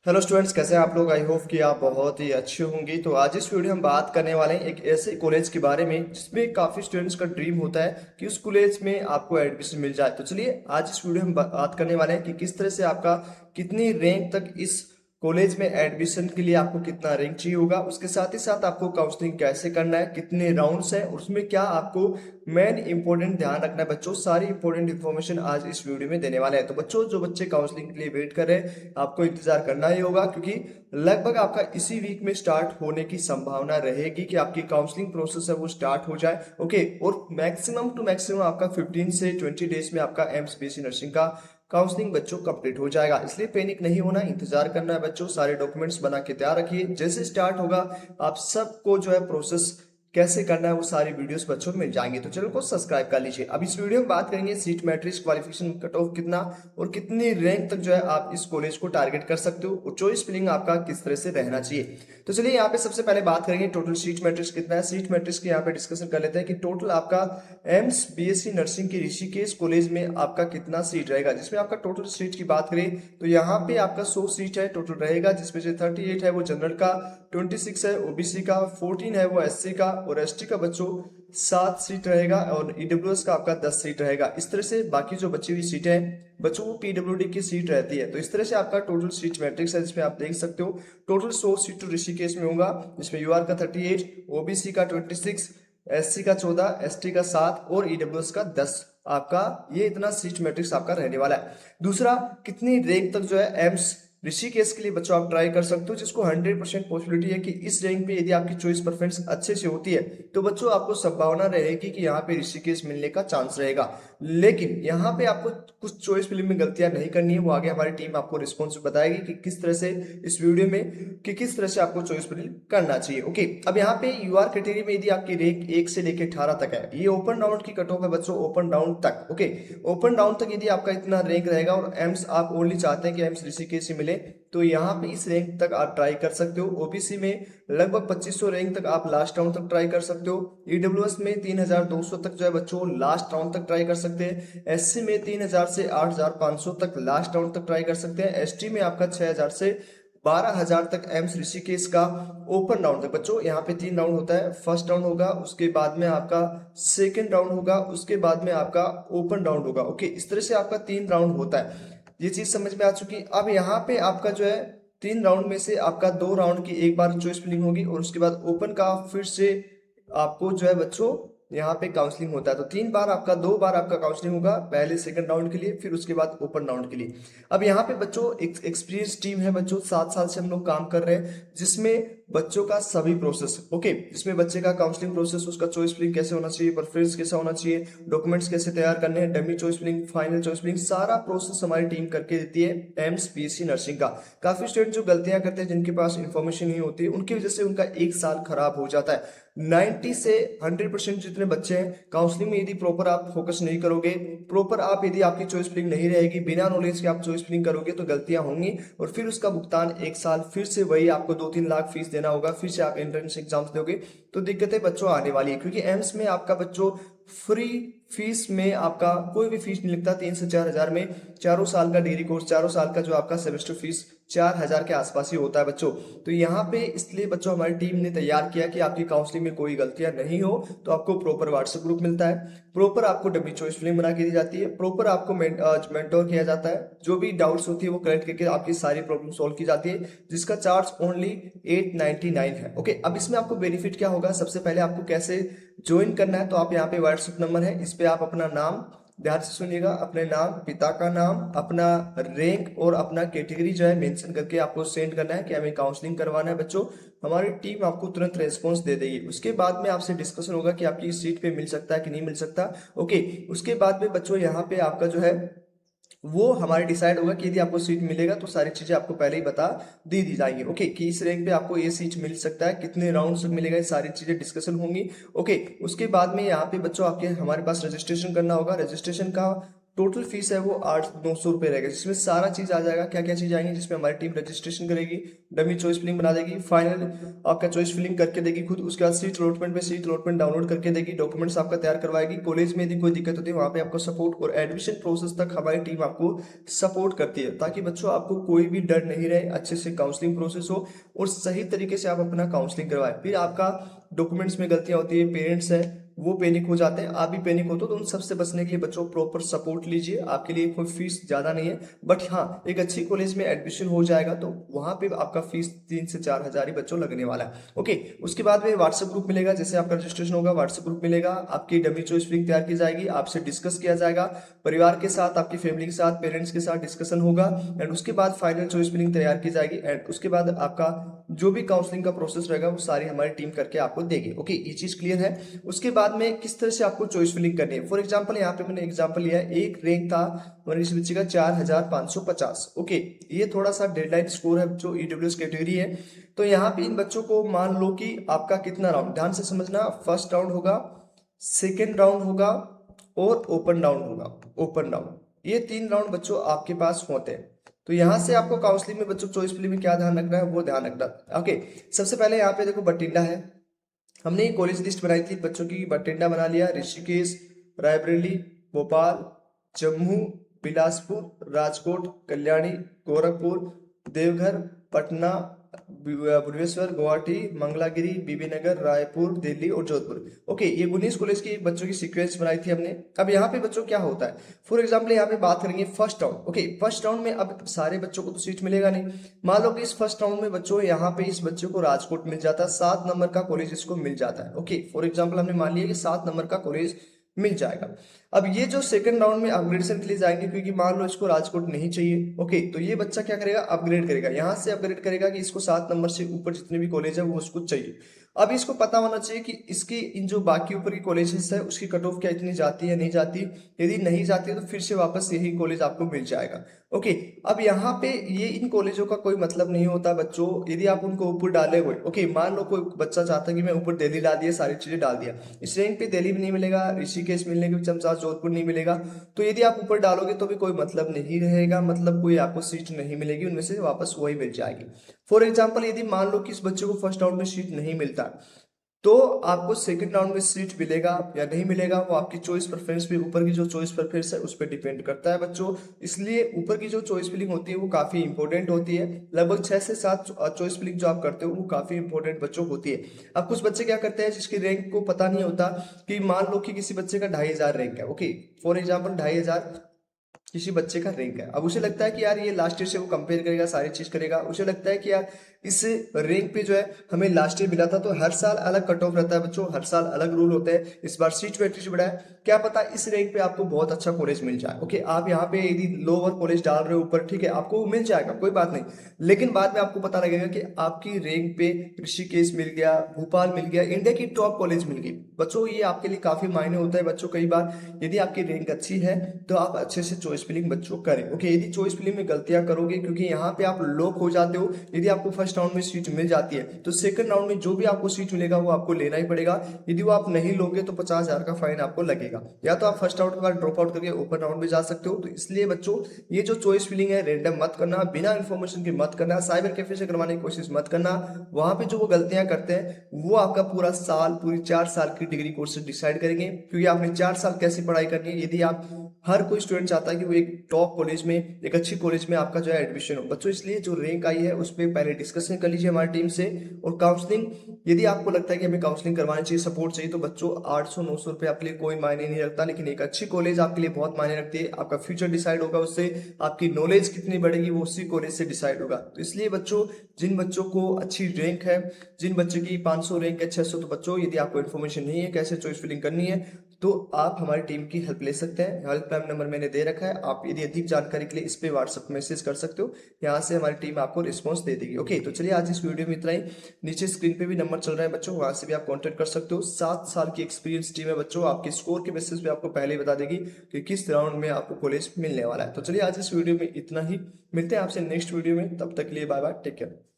Hello students, कैसे हैं आप लोग। आई होप कि आप बहुत ही अच्छे होंगे। तो आज इस वीडियो में हम बात करने वाले हैं एक ऐसे कॉलेज के बारे में जिसमें काफ़ी स्टूडेंट्स का ड्रीम होता है कि उस कॉलेज में आपको एडमिशन मिल जाए। तो चलिए आज इस वीडियो में बात करने वाले हैं कि किस तरह से आपका कितनी रैंक तक इस कॉलेज में एडमिशन के लिए आपको कितना रैंक चाहिए होगा, उसके साथ ही साथ आपको काउंसलिंग कैसे करना है, कितने राउंड्स हैं, उसमें क्या आपको मेन इंपॉर्टेंट ध्यान रखना है। बच्चों सारी इंपॉर्टेंट इन्फॉर्मेशन आज इस वीडियो में देने वाले हैं। तो बच्चों जो बच्चे काउंसलिंग के लिए वेट कर रहे हैं आपको इंतजार करना ही होगा, क्योंकि लगभग आपका इसी वीक में स्टार्ट होने की संभावना रहेगी कि आपकी काउंसलिंग प्रोसेस है वो स्टार्ट हो जाए। ओके, और मैक्सिमम टू मैक्सिमम आपका 15 से 20 डेज में आपका एम्स बीएससी नर्सिंग का काउंसलिंग बच्चों कंप्लीट हो जाएगा। इसलिए पैनिक नहीं होना, इंतजार करना है बच्चों। सारे डॉक्यूमेंट्स बना के तैयार रखिए, जैसे स्टार्ट होगा आप सबको जो है प्रोसेस कैसे करना है वो सारी वीडियोस बच्चों में मिल जाएंगे। तो चैनल को सब्सक्राइब कर लीजिए। अब इस वीडियो में बात करेंगे seat matrix, qualification, cut off कितना और कितनी रैंक तक जो है आप इस कॉलेज को टारगेट कर सकते हो और चॉइस फिलिंग आपका किस तरह से रहना चाहिए। तो चलिए यहाँ पे सबसे पहले बात करेंगे टोटल सीट मैट्रिक्स कितना है। सीट मैट्रिक्स की यहाँ पे डिस्कशन कर लेते हैं कि टोटल आपका एम्स बीएससी नर्सिंग के ऋषिकेश कॉलेज में आपका कितना सीट रहेगा। जिसमें आपका टोटल सीट की बात करें तो यहाँ पे आपका 100 सीट है टोटल रहेगा, जिसमें से 38 है वो जनरल का, 26 है ओबीसी का, 14 है वो एससी का और एसटी का बच्चों 7 सीट रहेगा और ईडब्ल्यूएस का आपका 10 सीट रहेगा। इस तरह से बाकी जो बची हुई सीटें हैं बच्चों वो पीडब्ल्यूडी की सीट रहती है। तो इस तरह से आपका टोटल सीट मैट्रिक्स है, जिसमें आप देख सकते हो टोटल 100 सीट तो ऋषिकेश में होगा, जिसमें यूआर का 38, ओबीसी का 26, एससी का 14, एसटी का 7 और ईडब्ल्यूएस का 10। आपका ये इतना सीट मैट्रिक्स आपका रहने वाला है। दूसरा, कितनी रैंक तक जो है एम्स ऋषिकेश के लिए बच्चों आप ट्राई कर सकते हो, जिसको 100% पॉसिबिलिटी है कि इस रैंक पे यदि आपकी चॉइस प्रेफरेंस अच्छे से होती है तो बच्चों आपको संभावना रहेगी कि यहाँ पे ऋषिकेश मिलने का चांस रहेगा। लेकिन यहाँ पे आपको कुछ चॉइस फिलिंग में गलतियां नहीं करनी है, वो आगे हमारी टीम आपको रिस्पॉन्स बताएगी कि किस तरह से इस वीडियो में कि किस तरह से आपको चॉइस फिलिंग करना चाहिए। ओके, अब यहाँ पे यूआर कैटेगरी में यदि आपकी रैंक 1 से लेकर 18 तक है, ये ओपन राउंड की कट ऑफ है बच्चों, ओपन राउंड तक। ओके, ओपन राउंड तक यदि आपका इतना रैंक रहेगा और एम्स आप ओनली चाहते हैं कि एम्स ऋषिकेश से मिले तो यहाँ पे इस रैंक तक आप ट्राई कर सकते हो। ओबीसी में लगभग 2500 रैंक तक आप लास्ट राउंड तक ट्राई कर सकते हो। ईडब्ल्यूएस में 3200 तक जो है बच्चों लास्ट राउंड तक ट्राई कर सकते हैं। एससी में 3000 से 8500 तक लास्ट राउंड तक ट्राई कर सकते हैं। एसटी में आपका 6000 से 12,000 तक एम्स ऋषिकेश का ओपन राउंड तक। बच्चों यहाँ पे 3 राउंड होता है, फर्स्ट राउंड होगा, उसके बाद में आपका सेकेंड राउंड होगा, उसके बाद में आपका ओपन राउंड होगा। ओके, इस तरह से आपका 3 राउंड होता है। ये चीज समझ में आ चुकी। अब यहाँ पे आपका जो है 3 राउंड में से आपका 2 राउंड की एक बार चॉइस फिलिंग होगी और उसके बाद ओपन का फिर से आपको जो है बच्चों यहाँ पे काउंसलिंग होता है। तो 3 बार आपका 2 बार आपका काउंसलिंग होगा, पहले सेकंड राउंड के लिए, फिर उसके बाद ओपन राउंड के लिए। अब यहाँ पे बच्चों एक एक्सपीरियंस टीम है बच्चों, 7 साल से हम लोग काम कर रहे हैं, जिसमें बच्चों का सभी प्रोसेस ओके, जिसमें बच्चे का काउंसलिंग प्रोसेस, उसका चॉइस फिलिंग कैसे होना चाहिए, प्रेफरेंस कैसा होना चाहिए, डॉक्यूमेंट्स कैसे तैयार करने हैं, dummy choice filling, final choice filling, सारा प्रोसेस हमारी टीम करके देती है एम्स बीएससी नर्सिंग का। काफी स्टूडेंट जो गलतियां करते हैं, जिनके पास इंफॉर्मेशन नहीं होती, उनकी वजह से उनका एक साल खराब हो जाता है। 90 से 100% जितने बच्चे हैं काउंसलिंग में, यदि प्रॉपर आप फोकस नहीं करोगे, प्रॉपर आप यदि आपकी चॉइस फिलिंग नहीं रहेगी, बिना नॉलेज के आप चॉइस फिलिंग करोगे तो गलतियां होंगी और फिर उसका भुगतान एक साल फिर से वही आपको 2-3 लाख फीस देना होगा, फिर से आप एंट्रेंस एग्जाम्स दोगे तो दिक्कतें बच्चों आने वाली है। क्योंकि एम्स में आपका बच्चों फ्री फीस में आपका कोई भी फीस नहीं लगता, 3 से 4 हजार में चारों साल का डिग्री कोर्स, चारों साल का जो आपका सेमेस्टर फीस 4 हजार के आसपास ही होता है बच्चों। तो यहाँ पे इसलिए बच्चों हमारी टीम ने तैयार किया कि आपकी काउंसलिंग में कोई गलतियां नहीं हो तो आपको प्रॉपर व्हाट्सएप ग्रुप मिलता है, प्रॉपर आपको डमी चॉइस फिलिंग बना के दी जाती है, प्रॉपर आपको मेंटोर किया जाता है, जो भी डाउट्स होती है वो कलेक्ट करके आपकी सारी प्रॉब्लम सॉल्व की जाती है, जिसका चार्ज ओनली 899 है। ओके, अब इसमें आपको बेनिफिट क्या होगा, सबसे पहले आपको कैसे ज्वाइन करना है, तो आप यहाँ पे व्हाट्सएप नंबर है, इस पे आप अपना नाम, ध्यान से सुनिएगा, अपने नाम, पिता का नाम, अपना रैंक और अपना कैटेगरी जो है मेंशन करके आपको सेंड करना है कि हमें काउंसलिंग करवाना है बच्चों। हमारी टीम आपको तुरंत रेस्पॉन्स दे देगी। उसके बाद में आपसे डिस्कशन होगा कि आपकी इस सीट पे मिल सकता है कि नहीं मिल सकता। ओके, उसके बाद में बच्चों यहाँ पे आपका जो है वो हमारे डिसाइड होगा कि यदि आपको सीट मिलेगा तो सारी चीजें आपको पहले ही बता दी जाएंगी। ओके, कि इस रैंक पे आपको ये सीट मिल सकता है, कितने राउंड तक मिलेगा, ये सारी चीजें डिस्कशन होंगी। ओके, उसके बाद में यहाँ पे बच्चों आपके हमारे पास रजिस्ट्रेशन करना होगा। रजिस्ट्रेशन का टोटल फीस है वो 800-900 रुपये रहेगा, जिसमें सारा चीज आ जाएगा। क्या क्या चीज आएंगी, जिसमें हमारी टीम रजिस्ट्रेशन करेगी, डमी चॉइस फिलिंग बना देगी, फाइनल आपका चॉइस फिलिंग करके देगी खुद, उसके बाद सीट अलॉटमेंट पे सीट अलॉटमेंट डाउनलोड करके देगी, डॉक्यूमेंट्स आपका तैयार करवाएगी। कॉलेज में यदि कोई दिक्कत होती है वहाँ पे आपको सपोर्ट, और एडमिशन प्रोसेस तक हमारी टीम आपको सपोर्ट करती है, ताकि बच्चों आपको कोई भी डर नहीं रहे, अच्छे से काउंसलिंग प्रोसेस हो और सही तरीके से आप अपना काउंसलिंग करवाएं। फिर आपका डॉक्यूमेंट्स में गलतियां होती है, पेरेंट्स है वो पैनिक हो जाते हैं, आप भी पैनिक होते हो, तो उन सबसे बचने के लिए बच्चों प्रॉपर सपोर्ट लीजिए। आपके लिए कोई फीस ज़्यादा नहीं है, बट हाँ एक अच्छी कॉलेज में एडमिशन हो जाएगा तो वहाँ पे आपका फीस 3 से 4 हज़ार ही बच्चों लगने वाला है। ओके, उसके बाद में व्हाट्सएप ग्रुप मिलेगा, जैसे आपका रजिस्ट्रेशन होगा व्हाट्सएप ग्रुप मिलेगा, आपकी डमी चॉइस फिलिंग तैयार की जाएगी, आपसे डिस्कस किया जाएगा, परिवार के साथ, आपकी फैमिली के साथ, पेरेंट्स के साथ डिस्कशन होगा, एंड उसके बाद फाइनल चॉइस फिलिंग तैयार की जाएगी, एंड उसके बाद आपका जो भी काउंसलिंग का प्रोसेस रहेगा वो सारी हमारी टीम करके आपको देगी। ओके, ये चीज क्लियर है। उसके बाद में किस तरह से आपको चॉइस फिलिंग करनी है, फॉर एग्जांपल यहाँ पे मैंने एग्जांपल लिया है, एक रैंक था हमारे इस बच्चे का 4550। ओके, ये थोड़ा सा डेडलाइन स्कोर है जो ईडब्ल्यूएस कैटेगरी है। तो यहाँ पे इन बच्चों को मान लो कि आपका कितना राउंड, ध्यान से समझना, फर्स्ट राउंड होगा, सेकेंड राउंड होगा और ओपन राउंड होगा। ओपन राउंड, ये 3 राउंड बच्चों आपके पास होते हैं। तो यहाँ से आपको काउंसलिंग में बच्चों चॉइस फिलिंग में क्या ध्यान रखना है वो ध्यान रखना है। ओके, सबसे पहले यहाँ पे देखो बठिंडा है, हमने कॉलेज लिस्ट बनाई थी बच्चों की, बठिंडा बना लिया, ऋषिकेश, रायबरेली, भोपाल, जम्मू, बिलासपुर, राजकोट, कल्याणी, गोरखपुर, देवघर, पटना, भुवनेश्वर, गुवाहाटी, मंगलागिरी, बीबीनगर, रायपुर, दिल्ली और जोधपुर। ओके, ये 19 कॉलेज की बच्चों की सीक्वेंस बनाई थी हमने। अब यहाँ पे बच्चों क्या होता है, फॉर एग्जाम्पल यहाँ पे बात करेंगे first round. Okay, first round में अब सारे बच्चों को तो सीट मिलेगा नहीं, मान लो कि इस फर्स्ट राउंड में बच्चों यहाँ पे इस बच्चे को राजकोट मिल जाता है, 7 नंबर का कॉलेज इसको मिल जाता है। ओके, फॉर एग्जाम्पल हमने मान लिया कि 7 नंबर का कॉलेज मिल जाएगा। अब ये जो सेकंड राउंड में अपग्रेडेशन के लिए जाएंगे, क्योंकि मान लो इसको राजकोट नहीं चाहिए, ओके, तो ये बच्चा क्या करेगा, अपग्रेड करेगा, यहाँ से अपग्रेड करेगा कि इसको 7 नंबर से ऊपर जितने भी कॉलेज है वो उसको चाहिए। अब इसको पता होना चाहिए कि इसकी इन जो बाकी ऊपर की कॉलेजेस है उसकी कट ऑफ क्या इतनी जाती है नहीं जाती, यदि नहीं जाती है तो फिर से वापस यही कॉलेज आपको मिल जाएगा। ओके, अब यहाँ पे ये इन कॉलेजों का कोई मतलब नहीं होता बच्चों, यदि आप उनको ऊपर डाले हुए, ओके, मान लो कोई बच्चा चाहता है कि मैं ऊपर दिल्ली डाल दिया, सारी चीजें डाल दिया, इस रैंक पे दिल्ली भी नहीं मिलेगा, ऋषिकेश मिलने के चांस, जोधपुर नहीं मिलेगा, तो यदि आप ऊपर डालोगे तो भी कोई मतलब नहीं रहेगा, मतलब कोई आपको सीट नहीं मिलेगी, उनमें से वापस वही मिल जाएगी। फॉर एग्जाम्पल यदि मान लो कि इस बच्चे को फर्स्ट राउंड में सीट नहीं मिलता, तो आपको सेकंड राउंड में सीट मिलेगा या नहीं मिलेगा वो आपकी चॉइस प्रेफरेंस पे, ऊपर की जो चॉइस प्रेफरेंस है उस पर डिपेंड करता है बच्चों। इसलिए ऊपर की जो चॉइस फिलिंग होती है वो काफी इंपॉर्टेंट होती है, लगभग 6 से 7 चॉइस फिलिंग जो आप करते हो वो काफी इंपॉर्टेंट बच्चों होती है। अब कुछ बच्चे क्या करते हैं जिसकी रैंक को पता नहीं होता, कि मान लो कि किसी बच्चे का 2500 रैंक है, ओके, फॉर एग्जाम्पल 2500 किसी बच्चे का रैंक है, अब उसे लगता है कि यार ये लास्ट ईयर से वो कंपेयर करेगा, सारी चीज करेगा, उसे लगता है कि यार इस रैंक पे जो है हमें लास्ट ईयर मिला था, तो हर साल अलग कट ऑफ रहता है बच्चों, हर साल अलग रूल होते हैं, इस बार सीट वेटेज बढ़ा है, क्या पता इस रैंक पे आपको बहुत अच्छा कॉलेज मिल जाए। ओके, आप यहाँ पे यदि लोअर कॉलेज डाल रहे हो ऊपर, ठीक है, आपको मिल जाएगा कोई बात नहीं, लेकिन बाद में आपको पता लगेगा कि आपकी रैंक पे ऋषिकेश मिल गया, भोपाल मिल गया, इंडिया की टॉप कॉलेज मिल गई बच्चों, ये आपके लिए काफी मायने होता है बच्चों। कई बार यदि आपकी रैंक अच्छी है तो आप अच्छे से चॉइस फिलिंग बच्चों करें। ओके, यदि चॉइस फिलिंग में गलतियां करोगे, क्योंकि यहाँ पे आप लॉक हो जाते हो, यदि आपको फर्स्ट राउंड में सीट मिल जाती है तो सेकंड राउंड में जो भी आपको सीट मिलेगा वो आपको लेना ही पड़ेगा, यदि वो आप नहीं लोगे तो 50,000 का फाइन आपको लगेगा, या तो आप फर्स्ट राउंड के बाद ड्रॉप आउट करके ओपन राउंड में जा सकते हो। तो इसलिए बच्चों ये जो चॉइस फिलिंग है रैंडम मत करना, बिना इन्फॉर्मेशन के मत करना, साइबर कैफे से करवाने की कोशिश मत करना, वहां पे जो वो गलतियां करते हैं वो आपका पूरा साल, पूरी 4 साल की डिग्री कोर्स डिसाइड करेंगे, क्योंकि आपने 4 साल कैसी पढ़ाई करनी है। यदि आप, हर कोई स्टूडेंट चाहता है कि वो एक टॉप कॉलेज में, एक अच्छी कॉलेज में आपका जो है एडमिशन हो बच्चों, इसलिए जो रैंक आई है उस पर पहले डिस्कशन कर लीजिए हमारी टीम से। और काउंसलिंग, यदि आपको लगता है कि हमें काउंसलिंग करवानी चाहिए, सपोर्ट चाहिए, तो बच्चों 800-900 रुपये आपके लिए कोई मायने नहीं रखता, लेकिन एक अच्छी कॉलेज आपके लिए बहुत मायने रखती है, आपका फ्यूचर डिसाइड होगा उससे, आपकी नॉलेज कितनी बढ़ेगी वो उसी कॉलेज से डिसाइड होगा। तो इसलिए बच्चों, जिन बच्चों को अच्छी रैंक है, जिन बच्चों की 500 रैंक है, 600, तो बच्चों यदि आपको इन्फॉर्मेशन नहीं है कैसे चॉइस फिलिंग करनी है तो आप हमारी टीम की हेल्प ले सकते हैं, हेल्पलाइन नंबर मैंने दे रखा है, आप यदि अधिक जानकारी के लिए इस पे व्हाट्सएप मैसेज कर सकते हो, यहाँ से हमारी टीम आपको रिस्पॉन्स दे देगी। ओके, तो चलिए आज इस वीडियो में इतना ही, नीचे स्क्रीन पे भी नंबर चल रहा है बच्चों, वहां से भी आप कॉन्टेक्ट कर सकते हो। 7 साल की एक्सपीरियंस टीम है बच्चों, आपके स्कोर के बेसिस पे आपको पहले ही बता देगी कि किस राउंड में आपको कॉलेज मिलने वाला है। तो चलिए आज इस वीडियो में इतना ही, मिलते हैं आपसे नेक्स्ट वीडियो में, तब तक के लिए बाय बाय, टेक केयर।